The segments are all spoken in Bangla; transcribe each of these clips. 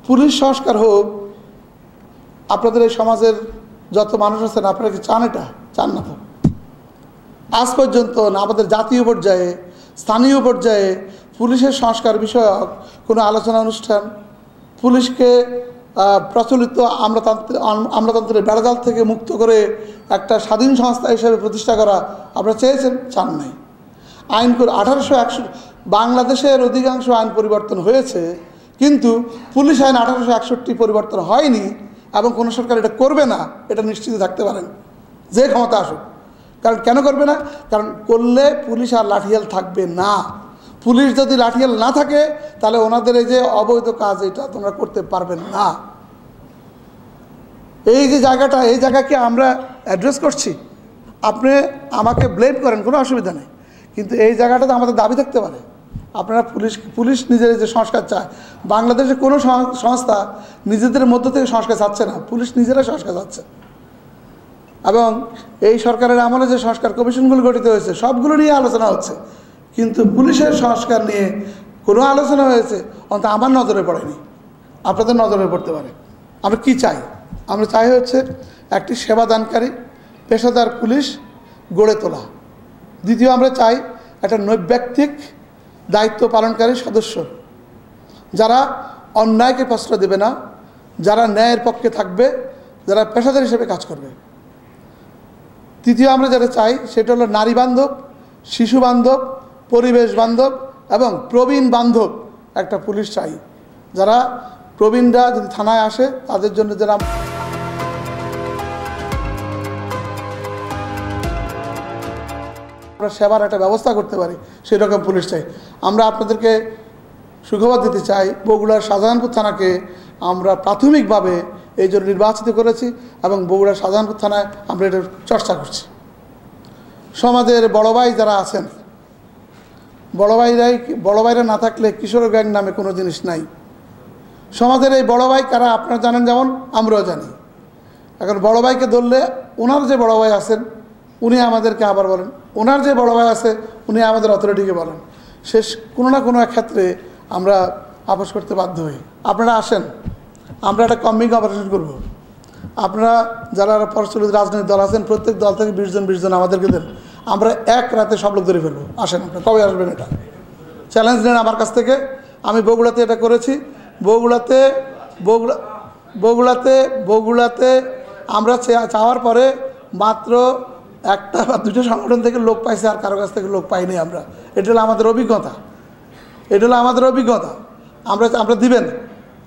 পুলিশ সংস্কার হোক, আপনাদের এই সমাজের যত মানুষ আছেন আপনারা কি চান? এটা চান না তো। আজ পর্যন্ত না আমাদের জাতীয় পর্যায়ে, স্থানীয় পর্যায়ে পুলিশের সংস্কার বিষয়ক কোনো আলোচনা অনুষ্ঠান, পুলিশকে প্রচলিত আমলাতন্ত্রের বেড়াজাল থেকে মুক্ত করে একটা স্বাধীন সংস্থা হিসেবে প্রতিষ্ঠা করা আপনারা চেয়েছেন? চান নাই। আইন 1861 বাংলাদেশের অধিকাংশ আইন পরিবর্তন হয়েছে, কিন্তু পুলিশ আইন 1861 পরিবর্তন হয়নি এবং কোনো সরকার এটা করবে না, এটা নিশ্চিত থাকতে পারেন, যে ক্ষমতা আসুক। কারণ কেন করবে না? কারণ করলে পুলিশ আর লাঠিয়াল থাকবে না। পুলিশ যদি লাঠিয়াল না থাকে তাহলে ওনাদের এই যে অবৈধ কাজ, এটা তোমরা করতে পারবেন না। এই যে জায়গাটা, এই জায়গাকে আমরা অ্যাড্রেস করছি। আপনি আমাকে ব্লেম করেন, কোনো অসুবিধা নেই, কিন্তু এই জায়গাটাতে আমাদের দাবি থাকতে পারে। আপনারা পুলিশ নিজের যে সংস্কার চায়, বাংলাদেশের কোনো সংস্থা নিজেদের মধ্য থেকে সংস্কার চাচ্ছে না, পুলিশ নিজেরাই সংস্কার চাচ্ছে। এবং এই সরকারের আমলে যে সংস্কার কমিশনগুলো গঠিত হয়েছে সবগুলো নিয়ে আলোচনা হচ্ছে, কিন্তু পুলিশের সংস্কার নিয়ে কোনো আলোচনা হয়েছে অন্তত আমার নজরে পড়েনি, আপনাদের নজরে পড়তে পারে। আমরা কি চাই? আমরা চাই হচ্ছে একটি সেবাদানকারী পেশাদার পুলিশ গড়ে তোলা। দ্বিতীয়, আমরা চাই একটা নৈর্ব্যক্তিক দায়িত্ব পালনকারী সদস্য, যারা অন্যায়কে প্রশ্রয় দেবে না, যারা ন্যায়ের পক্ষে থাকবে, যারা পেশাদার হিসেবে কাজ করবে। তৃতীয়, আমরা যেটা চাই সেটা হলো নারী বান্ধব, শিশু বান্ধব, পরিবেশ বান্ধব এবং প্রবীণ বান্ধব একটা পুলিশ চাই। যারা প্রবীণরা যদি থানায় আসে তাদের জন্য যারা আমরা সেবার একটা ব্যবস্থা করতে পারি সেই রকম পুলিশ চাই। আমরা আপনাদেরকে সুখবর দিতে চাই, বগুড়ার শাহজাহানপুর থানাকে আমরা প্রাথমিকভাবে এই জন্য নির্বাচিত করেছি এবং বগুড়ার শাহজাহানপুর থানায় আমরা এটার চর্চা করছি। সমাজের বড় ভাই যারা আছেন, বড় ভাইরা না থাকলে কিশোর গ্যাং নামে কোনো জিনিস নাই। সমাজের এই বড় ভাই কারা আপনারা জানেন, যেমন আমরাও জানি। এখন বড় ভাইকে ধরলে ওনার যে বড় ভাই আছেন উনি আমাদেরকে আবার বলেন, ওনার যে বড় ভাই আছে উনি আমাদের অথরিটিকে বলেন। শেষ কোনো না কোনো এক ক্ষেত্রে আমরা আপোষ করতে বাধ্য হই। আপনারা আসেন, আমরা একটা কম্বিং অপারেশন করব। আপনারা যারা প্রচলিত রাজনৈতিক দল আছেন প্রত্যেক দল থেকে 20 জন আমাদেরকে দেন, আমরা এক রাতে সব লোক ধরে ফেলবো। আসেন, আপনারা কবে আসবেন? এটা চ্যালেঞ্জ নেন আমার কাছ থেকে। আমি বগুড়াতে এটা করেছি। বগুড়াতে আমরা চাওয়ার পরে মাত্র একটা বা দুটো সংগঠন থেকে লোক পাইছে, আর কারো কাছ থেকে লোক পাইনি আমরা। এটা হলো আমাদের অভিজ্ঞতা, আমরা দিবেন।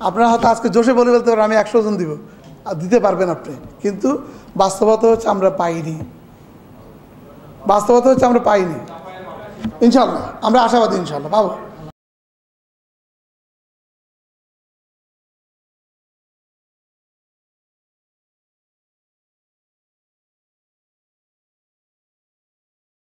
আপনারা হয়তো আজকে জোশে বলে বলতে পারেন আমি 100 জন দিব, আর দিতে পারবেন আপনি, কিন্তু বাস্তবতা হচ্ছে আমরা পাইনি। ইনশাল্লাহ আমরা আশাবাদী, ইনশাল্লাহ পাবো।